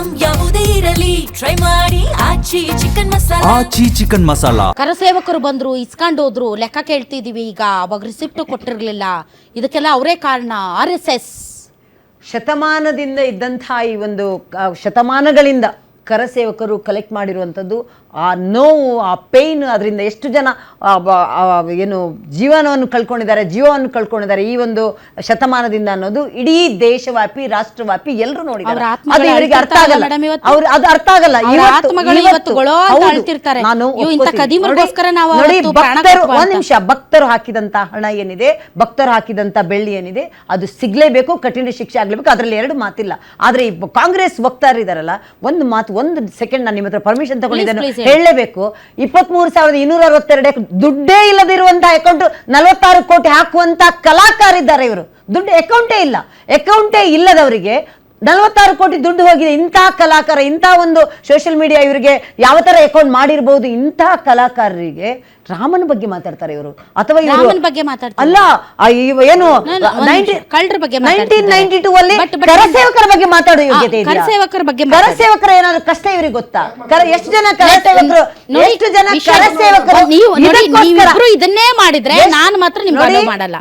Item ಯಾವುದೇ ಇರಲಿ try ಮಾಡಿ ಆಚಿ ಚಿಕನ್ ಮಸಾಲಾ. ಆಚಿ ಚಿಕನ್ ಮಸಾಲಾ. ಕರಸೇವಕರು ಬಂದ್ರು, ಇಸ್ಕೊಂಡು ಹೋದ್ರು, ಲೆಕ್ಕ ಕೇಳ್ತಿದೀವಿ. ಈಗ ಅವಾಗ ರಿಸಿಪ್ಟ್ ಕೊಟ್ಟಿರ್ಲಿಲ್ಲ. ಇದಕ್ಕೆಲ್ಲ ಅವರೇ ಕಾರಣ. RSS ಶತಮಾನದಿಂದ ಇದ್ದಂತಹ ಈ ಒಂದು ಶತಮಾನಗಳಿಂದ ಕರಸೇವಕರು ಕಲೆಕ್ಟ್ ಮಾಡಿರುವಂಥದ್ದು ಆ ನೋವು, ಆ ಪೇಯ್ನ್, ಅದರಿಂದ ಎಷ್ಟು ಜನ ಏನು ಜೀವನವನ್ನು ಕಳ್ಕೊಂಡಿದ್ದಾರೆ ಈ ಒಂದು ಶತಮಾನದಿಂದ ಅನ್ನೋದು ಇಡೀ ದೇಶವ್ಯಾಪಿ, ರಾಷ್ಟ್ರವ್ಯಾಪಿ ಎಲ್ಲರೂ ನೋಡಿದ್ದಾರೆ. ಅದು ಇವರಿಗೆ ಅರ್ಥ ಆಗಲ್ಲ. ಅದು ಅರ್ಥ ಆಗಲ್ಲ. ಒಂದ್ ನಿಮಿಷ, ಭಕ್ತರು ಹಾಕಿದಂತ ಹಣ ಏನಿದೆ, ಭಕ್ತರು ಹಾಕಿದಂತ ಬೆಳ್ಳಿ ಏನಿದೆ, ಅದು ಸಿಗ್ಲೇಬೇಕು, ಕಠಿಣ ಶಿಕ್ಷೆ ಆಗ್ಲೇಬೇಕು. ಅದ್ರಲ್ಲಿ ಎರಡು ಮಾತಿಲ್ಲ. ಆದ್ರೆ ಈ ಕಾಂಗ್ರೆಸ್ ವಕ್ತಾರಿದಾರಲ್ಲ, ಒಂದು ಸೆಕೆಂಡ್ ನಾನು ನಿಮ್ಮ ಹತ್ರ ಪರ್ಮಿಷನ್ ತಗೊಂಡಿದ್ದೇನೆ, ಹೇಳಲೇಬೇಕು. 23,262 ದುಡ್ಡೇ ಇಲ್ಲದಿರುವಂತಹ ಅಕೌಂಟ್ 46 ಕೋಟಿ ಹಾಕುವಂತ ಕಲಾಕಾರಿದ್ದಾರೆ ಇವರು. ದುಡ್ಡು ಅಕೌಂಟೇ ಇಲ್ಲದವರಿಗೆ 46 ಕೋಟಿ ದುಡ್ಡು ಹೋಗಿದೆ. ಇಂತಹ ಕಲಾಕಾರ, ಇಂತಹ ಒಂದು ಸೋಷಿಯಲ್ ಮೀಡಿಯಾ ಇವರಿಗೆ ಯಾವ ತರ ಅಕೌಂಟ್ ಮಾಡಿರ್ಬಹುದು. ಇಂತಹ ಕಲಾಕಾರರಿಗೆ ರಾಮನ ಬಗ್ಗೆ ಮಾತಾಡ್ತಾರೆ ಇವರು, ಅಥವಾ ಅಲ್ಲ ಏನು 1992 ಅಲ್ಲಿ ಕರಸೇವಕರ ಬಗ್ಗೆ ಮಾತಾಡೋ ಯೋಗ್ಯತೆ ಇದೆ? ಕರಸೇವಕರ ಏನಾದ್ರು ಕಷ್ಟ ಇವರಿಗೆ ಗೊತ್ತಾ? ಎಷ್ಟು ಜನ ಕರಸೇವಕರು ಇದನ್ನೇ ಮಾಡಿದ್ರೆ ನಾನು ಮಾತ್ರ ನಿಮ್ಗೆ ಮಾಡಲ್ಲ.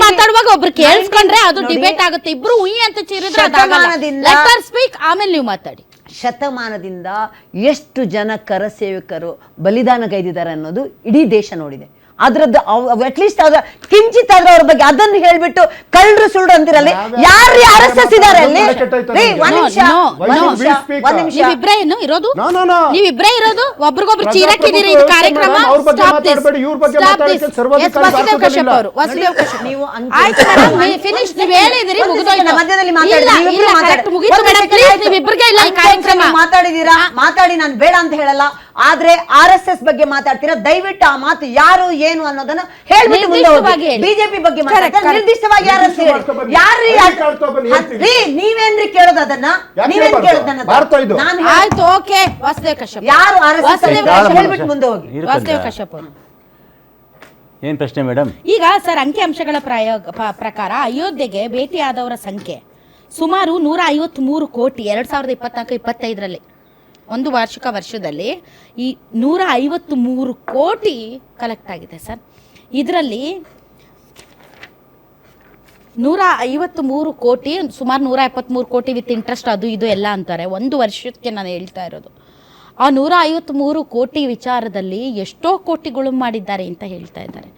ಮಾತಾಡುವಾಗ ಒಬ್ರು ಕೇಳಿಸ್ಕೊಂಡ್ರೆ ಅದು ಡಿಬೇಟ್ ಆಗುತ್ತೆ. ಇಬ್ರು ಉಯಿ ಅಂತ ಚೀರಿದ್ರೆ ಸ್ಪೀಕ್, ಆಮೇಲೆ ನೀವು ಮಾತಾಡಿ. ಶತಮಾನದಿಂದ ಎಷ್ಟು ಜನ ಕರಸೇವಕರು ಬಲಿದಾನಗೈದಿದ್ದಾರೆ ಅನ್ನೋದು ಇಡೀ ದೇಶ ನೋಡಿದೆ. ಅದ್ರದ್ದು ಅಟ್ಲೀಸ್ಟ್ ಕಿಂಚಿತ್ ಆದ್ರೆ ಅವ್ರ ಬಗ್ಗೆ ಅದನ್ನು ಹೇಳ್ಬಿಟ್ಟು ಕಳ್ಳರು ಸುಳ್ಳು ಅಂತಿರಲ್ಲ. ಯಾರು RSS ಇದಾರೆ ಅಲ್ಲಿ? ನೀವಿಬ್ರೇ ಇರೋದು, ಒಬ್ರಿಗೊಬ್ರು ಚೀರಾಕಿದ್ದೀರಿ. ಇದು ಕಾರ್ಯಕ್ರಮ ಮಾತಾಡಿದೀರಾ, ಮಾತಾಡಿ, ನಾನು ಬೇಡ ಅಂತ ಹೇಳಲ್ಲ. ಆದ್ರೆ RSS ಬಗ್ಗೆ ಮಾತಾಡ್ತೀರಾ, ದಯವಿಟ್ಟು ಆ ಮಾತು ಯಾರು ಏನು ಅನ್ನೋದನ್ನ ಹೇಳ್ಬಿಟ್ಟು ಮುಂದೆ ಹೋಗಿ. ಬಿಜೆಪಿ ಬಗ್ಗೆ ಮಾತಾಡ್ತಾರೆ ನಿರ್ದಿಷ್ಟವಾಗಿ ನೀವೇನ್ರಿ ಕೇಳೋದು? ಅದನ್ನ ನೀವೇನ್ ಕೇಳೋದು? ಆಯ್ತು, ಓಕೆ. ವಾಸುದೇವ್ ಕಶ್ಯಪ್ ಯಾರು RSS ಹೇಳ್ಬಿಟ್ಟು ಮುಂದೆ ಹೋಗಿ. ವಾಸುದೇವ್ ಕಶ್ಯಪ್ ಏನ್ ಪ್ರಶ್ನೆ ಮೇಡಮ್? ಈಗ ಸರ್, ಅಂಕಿಅಂಶಗಳ ಪ್ರಕಾರ ಅಯೋಧ್ಯೆಗೆ ಭೇಟಿಯಾದವರ ಸಂಖ್ಯೆ ಸುಮಾರು 153 ಕೋಟಿ 2024-25ರಲ್ಲಿ ಒಂದು ವರ್ಷದಲ್ಲಿ ಈ 153 ಕೋಟಿ ಕಲೆಕ್ಟ್ ಆಗಿದೆ ಸರ್. ಇದರಲ್ಲಿ 153 ಕೋಟಿ, ಸುಮಾರು 173 ಕೋಟಿ ವಿತ್ ಇಂಟ್ರೆಸ್ಟ್, ಅದು ಇದು ಎಲ್ಲ ಅಂತಾರೆ. ಒಂದು ವರ್ಷಕ್ಕೆ ನಾನು ಹೇಳ್ತಾ ಇರೋದು. ಆ 153 ಕೋಟಿ ವಿಚಾರದಲ್ಲಿ ಎಷ್ಟೋ ಕೋಟಿಗಳು ಮಾಡಿದ್ದಾರೆ ಅಂತ ಹೇಳ್ತಾ ಇದ್ದಾರೆ.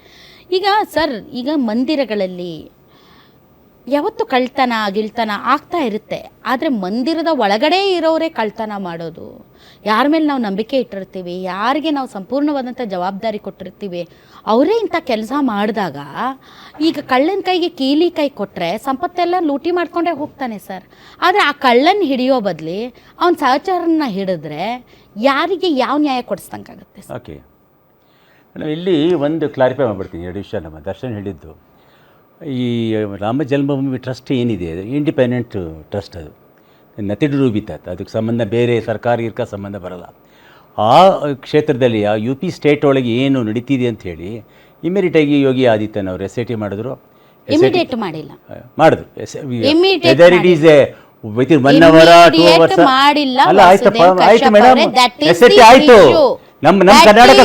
ಈಗ ಸರ್, ಈಗ ಮಂದಿರಗಳಲ್ಲಿ ಯಾವತ್ತು ಗಿಳ್ತನ ಆಗ್ತಾ ಇರುತ್ತೆ. ಆದರೆ ಮಂದಿರದ ಒಳಗಡೆ ಇರೋರೇ ಕಳ್ತನ ಮಾಡೋದು, ಯಾರ ಮೇಲೆ ನಾವು ನಂಬಿಕೆ ಇಟ್ಟಿರ್ತೀವಿ, ಯಾರಿಗೆ ನಾವು ಸಂಪೂರ್ಣವಾದಂಥ ಜವಾಬ್ದಾರಿ ಕೊಟ್ಟಿರ್ತೀವಿ, ಅವರೇ ಇಂಥ ಕೆಲಸ ಮಾಡಿದಾಗ ಈಗ ಕಳ್ಳನ ಕೈಗೆ ಕೀಲಿ ಕೈ ಕೊಟ್ಟರೆ ಸಂಪತ್ತೆಲ್ಲ ಲೂಟಿ ಮಾಡ್ಕೊಂಡೇ ಹೋಗ್ತಾನೆ ಸರ್. ಆದರೆ ಆ ಕಳ್ಳನ ಹಿಡಿಯೋ ಬದಲಿ ಅವನ ಸಹಚರನ್ನ ಹಿಡಿದ್ರೆ ಯಾರಿಗೆ ಯಾವ ನ್ಯಾಯ ಕೊಡಿಸ್ದಂಗಾಗುತ್ತೆ? ಓಕೆ ಮೇಡಮ್, ಇಲ್ಲಿ ಒಂದು ಕ್ಲಾರಿಫೈ ಮಾಡಿಬಿಡ್ತೀನಿ. 2 ವಿಷಯ ನಮ್ಮ ದರ್ಶನ್ ಹೇಳಿದ್ದು. ಈ ರಾಮ ಜನ್ಮಭೂಮಿ ಟ್ರಸ್ಟ್ ಏನಿದೆ, ಅದು ಇಂಡಿಪೆಂಡೆಂಟ್ ಟ್ರಸ್ಟ್. ಅದು ನತಿಡು ರೂಪಿತತ್, ಅದಕ್ಕೆ ಸಂಬಂಧ ಬೇರೆ ಸರ್ಕಾರಿ ಸಂಬಂಧ ಬರಲ್ಲ. ಆ ಕ್ಷೇತ್ರದಲ್ಲಿ ಆ UP ಸ್ಟೇಟ್ ಒಳಗೆ ಏನು ನಡೀತಿದೆ ಅಂತ ಹೇಳಿ ಇಮಿಡಿಯೇಟಾಗಿ ಯೋಗಿ ಆದಿತ್ಯನವರು SIT ಮಾಡಿದ್ರು. ಇಮಿಡಿಯೇಟ್ ಮಾಡಿಲ್ಲ, ಮಾಡಿದ್ರು. Whether it is with 1 hour 2 hours ಅಲ್ಲ, ಆಯ್ತು ಮೇಡಮ್, SIT ಆಯಿತು. ನಮ್ಮ ಕರ್ನಾಟಕ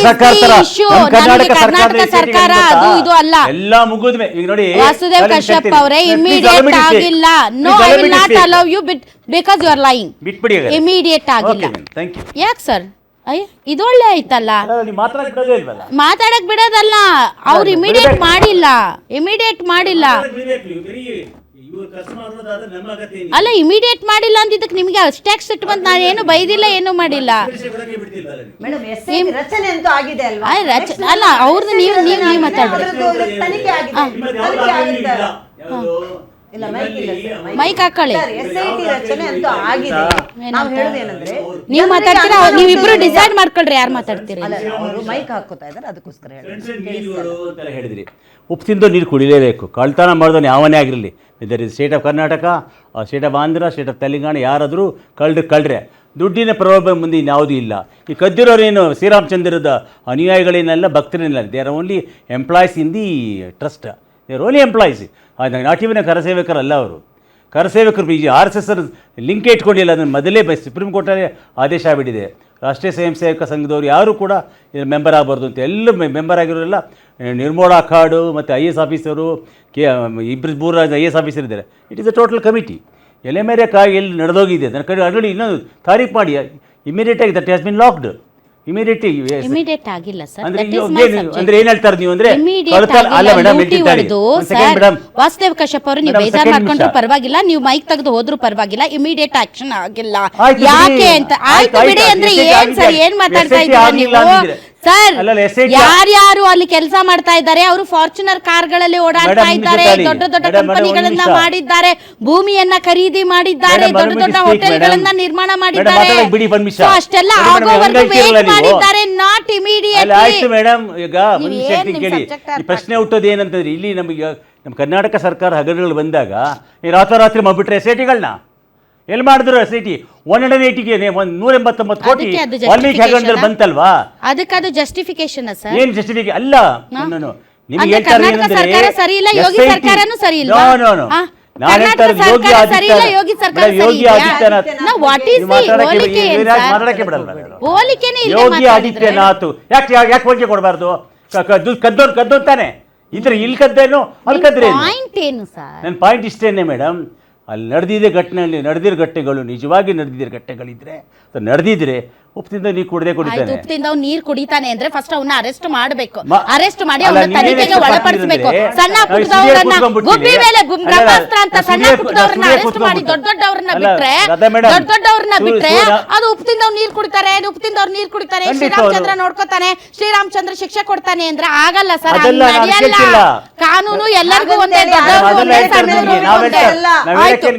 ಸರ್ಕಾರ ಅದು ಇದು ಅಲ್ಲ, ಎಲ್ಲ ಮುಗಿದ್ಮೆ. ಈಗ ನೋಡಿ, ವಾಸುದೇವ್ ಕಶ್ಯಪ್ ಅವರೇ, ಇಮಿಡಿಯೇಟ್ ಆಗಿಲ್ಲ. No, I will not allow you because you are lying. ಬಿಟ್ಬಿಡಿ, ಇಮಿಡಿಯೇಟ್ ಆಗಿಲ್ಲ. Thank you. ಯಾಕೆ ಸರ್? ಅಯ್ಯ, ಇದೊಳ್ಳೆ ಆಯ್ತಲ್ಲ, ಮಾತಾಡಕ್ ಬಿಡೋದಲ್ಲ. ಅವ್ರು ಇಮಿಡಿಯೇಟ್ ಮಾಡಿಲ್ಲ. ಅಲ್ಲ, ಇಮಿಡಿಯೇಟ್ ಮಾಡಿಲ್ಲ ಅಂದಿದ್ದಕ್ಕೆ ನಿಮಗೆ ಅಷ್ಟಾಗಿ ಸಿಟ್ಟು ಬಂತು. ನಾನು ಏನು ಬೈದಿಲ್ಲ, ಏನು ಮಾಡಿಲ್ಲ. ಅಲ್ಲ, ಅವ್ರದ್ದು ನೀವು ಮಾತಾಡ್ರಿ. ಮೈಕ್ ಹಾಕೊಳ್ಳಿ. ನೀವು ಮಾತಾಡ್ತೀರಾ, ನೀವಿಬ್ರು ಡಿಸೈಡ್ ಮಾಡ್ಕೊಳ್ರಿ ಯಾರು ಮಾತಾಡ್ತೀರಿ. ಮೈಕ್ ಹಾಕೋತಾ ಇದ್ದಾರೆ, ಅದಕ್ಕೋಸ್ಕರ ಹೇಳಿದ್ರಿ. ಉಪ್ಪು ತಿಂದು ನೀರು ಕುಡಿಲೇಬೇಕು. ಕಳ್ತನ ಮಾಡಿದವನು ಯಾವನೇ ಆಗಿರಲಿ, ಇದರ state of Karnataka, state of Andhra, state of Telangana, ಯಾರಾದರೂ ಕಳ್ರೆ ದುಡ್ಡಿನ ಪ್ರಭಾವ ಮುಂದೆ ಇನ್ಯಾವುದೂ ಇಲ್ಲ. ಈ ಕದ್ದಿರೋರೇನು ಶ್ರೀರಾಮಚಂದ್ರದ ಅನುಯಾಯಿಗಳೇನಲ್ಲ, ಭಕ್ತರೇನಲ್ಲ. They are only employees in the trust. They are only employees. Not even ಕರಸೇವಕರಲ್ಲ ಅವರು. ಕರಸೇವಕರು ಈ RSS ಲಿಂಕ್ ಇಟ್ಕೊಂಡಿಲ್ಲ, ಅದನ್ನು ಮೊದಲೇ ಸುಪ್ರೀಂ ಕೋರ್ಟಲ್ಲಿ ಆದೇಶ ಆಗಿಬಿಟ್ಟಿದೆ. ರಾಷ್ಟ್ರೀಯ ಸ್ವಯಂ ಸೇವಕ ಸಂಘದವರು ಯಾರು ಕೂಡ ಮೆಂಬರ್ ಆಗಬಾರ್ದು ಅಂತ. ಎಲ್ಲ ಮೆಂಬರ್ ಆಗಿರೋರೆಲ್ಲ ನಿರ್ಮೋಳಾ ಅಖಾಡು ಮತ್ತು IAS ಆಫೀಸರು, ಮೂರು IAS ಆಫೀಸರ್ ಇದ್ದಾರೆ. It is a total committee. ಎಲೆ ಮೇರೆ ಕಾಯಿ ಎಲ್ಲಿ ನಡೆದೋಗಿದೆ ಅದನ್ನು ಕಡೆ ಆಲ್ರೆಡಿ ಇನ್ನೊಂದು ತಾರೀಕು ಮಾಡಿ ಇಮಿಡಿಯೇಟಾಗಿ that has been locked immediate ಆಗಿಲ್ಲ ಸರ್. ಅಂದ್ರೆ ಏನ್ ಹೇಳ್ತಾರೆ ನೀವು ಅಂದ್ರೆ ಅಲ್ಲ ಮೇಡಮ್, ವಾಸುದೇವ್ ಕಶ್ಯಪ್ ಅವರು ನೀವು ಬೇಜಾರು ಮಾಡ್ಕೊಂಡ್ರು ಪರವಾಗಿಲ್ಲ, ನೀವು ಮೈಕ್ ತೆಗೆದು ಹೋದ್ರು ಪರವಾಗಿಲ್ಲ, ಇಮಿಡಿಯೇಟ್ ಆಕ್ಷನ್ ಆಗಿಲ್ಲ. ಯಾಕೆ ಅಂತ ಆಯ್ತು ಬಿಡಿ ಅಂದ್ರೆ ಏನ್ ಸರ್, ಏನ್ ಮಾತಾಡ್ತಾ ಇದ್ದೀರಾ ನೀವು ಸರ್? ಯಾರ್ಯಾರು ಅಲ್ಲಿ ಕೆಲಸ ಮಾಡ್ತಾ ಇದ್ದಾರೆ ಅವರು ಫಾರ್ಚುನರ್ ಕಾರ್ಗಳಲ್ಲಿ ಓಡಾಡ್ತಾ ಇದ್ದಾರೆ, ದೊಡ್ಡ ದೊಡ್ಡ ಕಂಪನಿಗಳನ್ನ ಮಾಡಿದ್ದಾರೆ, ಭೂಮಿಯನ್ನ ಖರೀದಿ ಮಾಡಿದ್ದಾರೆ, ದೊಡ್ಡ ದೊಡ್ಡ ಹೋಟೆಲ್ಗಳನ್ನ ನಿರ್ಮಾಣ ಮಾಡಿದ್ದಾರೆ. ಅಷ್ಟೆಲ್ಲ ಆಗೋವರೆಗೂ ವೇಟ್ ಮಾಡಿದ್ದಾರೆ, ನಾಟ್ ಇಮಿಡಿಯೇಟ್. ಆಯ್ತು ಮೇಡಮ್, ಈಗ ಕೇಳಿ, ಈ ಪ್ರಶ್ನೆ ಹುಟ್ಟೋದು ಏನಂತಂದ್ರೆ ಇಲ್ಲಿ ನಮಗೆ ನಮ್ಮ ಕರ್ನಾಟಕ ಸರ್ಕಾರ ಹಗರಣಗಳು ಬಂದಾಗ ಈ ರಾತ್ರೋರಾತ್ರಿ ಮಾಡ್ಬಿಟ್ರೆ SITಗಳನ್ನ ಎಲ್ಲಿ ಮಾಡಿದ್ರು? SIT 180ಗೆ 189 ಕೋಟಿ ವಾಲ್ಮೀಕಿ ಹಗರಣದಲ್ಲಿ ಬಂತಲ್ವಾ? ಅದಕ್ಕೆ ಅದು ಜಸ್ಟಿಫಿಕೇಶನ್ ಸರ್? ಏನ್ ಜಸ್ಟಿಫಿಕೇಶನ್ ಅಲ್ಲ, ನಿಮಗೆ ಕರ್ನಾಟಕ ಸರ್ಕಾರ ಸರಿ ಇಲ್ಲ, ಯೋಗಿ ಸರ್ಕಾರನೂ ಸರಿ ಇಲ್ಲ. ನಾನು ಹೇಳ್ತಾರೆ ಯೋಗಿ ಆದಿತ್ಯನಾಥ್ ಯೋಗಿ ಆದಿತ್ಯನಾಥ್ ಯಾಕೆ ಹೋಲಿಕೆ ಕೊಡಬಾರ್ದು? ಕದ್ದೋಂತಾನೆ ಇದ್ರೆ ಇಲ್ಲಿ ಕದ್ದೇನು ಅಲ್ಲಿ ಕದ್ರೆ ನನ್ನ ಪಾಯಿಂಟ್ ಇಷ್ಟೇನೆ ಮೇಡಮ್. ಅಲ್ಲಿ ನಡೆದಿರೋ ಘಟನೆಗಳು ನಿಜವಾಗಿ ನಡೆದಿರೋ ಘಟನೆಗಳಿದ್ರೆ ನಡೆದಿದ್ರೆ ಉಪ್ಪಿಂದ ನೀರು ಕುಡದೆ ಕುಡಿತಾನೆ. ಉಪ್ಪಿಂದ ನೀರು ಕುಡಿತಾನೆ ಅಂದ್ರೆ ಫಸ್ಟ್ ಅವನ್ನ ಅರೆಸ್ಟ್ ಮಾಡಬೇಕು, ಅರೆಸ್ಟ್ ಮಾಡಿ ಅವನ ತನಿಖೆಗೆ ಒಳಪಡಿಸಬೇಕು. ಸಣ್ಣ ಪುಟ್ಟದವರನ್ನ ಗುಬ್ಬಿ ಮೇಲೆ ಬ್ರಹ್ಮಾಸ್ತ್ರ ಅಂತ ಸಣ್ಣ ಪುಟ್ಟದವರನ್ನ ಅರೆಸ್ಟ್ ಮಾಡಿ ದೊಡ್ಡ ದೊಡ್ಡವ್ರನ್ನ ಬಿಟ್ರೆ ಅದು ಉಪ್ಪಿಂದ ನೀರು ಕುಡಿತಾರೆ, ಉಪ್ಪಿಂದವ್ರು ನೀರು ಕುಡಿತಾರೆ, ಶ್ರೀರಾಮಚಂದ್ರ ನೋಡ್ಕೋತಾನೆ, ಶ್ರೀರಾಮಚಂದ್ರ ಶಿಕ್ಷೆ ಕೊಡ್ತಾನೆ ಅಂದ್ರೆ ಆಗಲ್ಲ ಸರ್, ನಡೆಯಲ್ಲ. ಕಾನೂನು ಎಲ್ಲರಿಗೂ ಒಂದೇ, ದೊಡ್ಡವ್ರಿಗೂ ಒಂದೇ, ಸಣ್ಣವ್ರಿಗೂ ಒಂದೇ.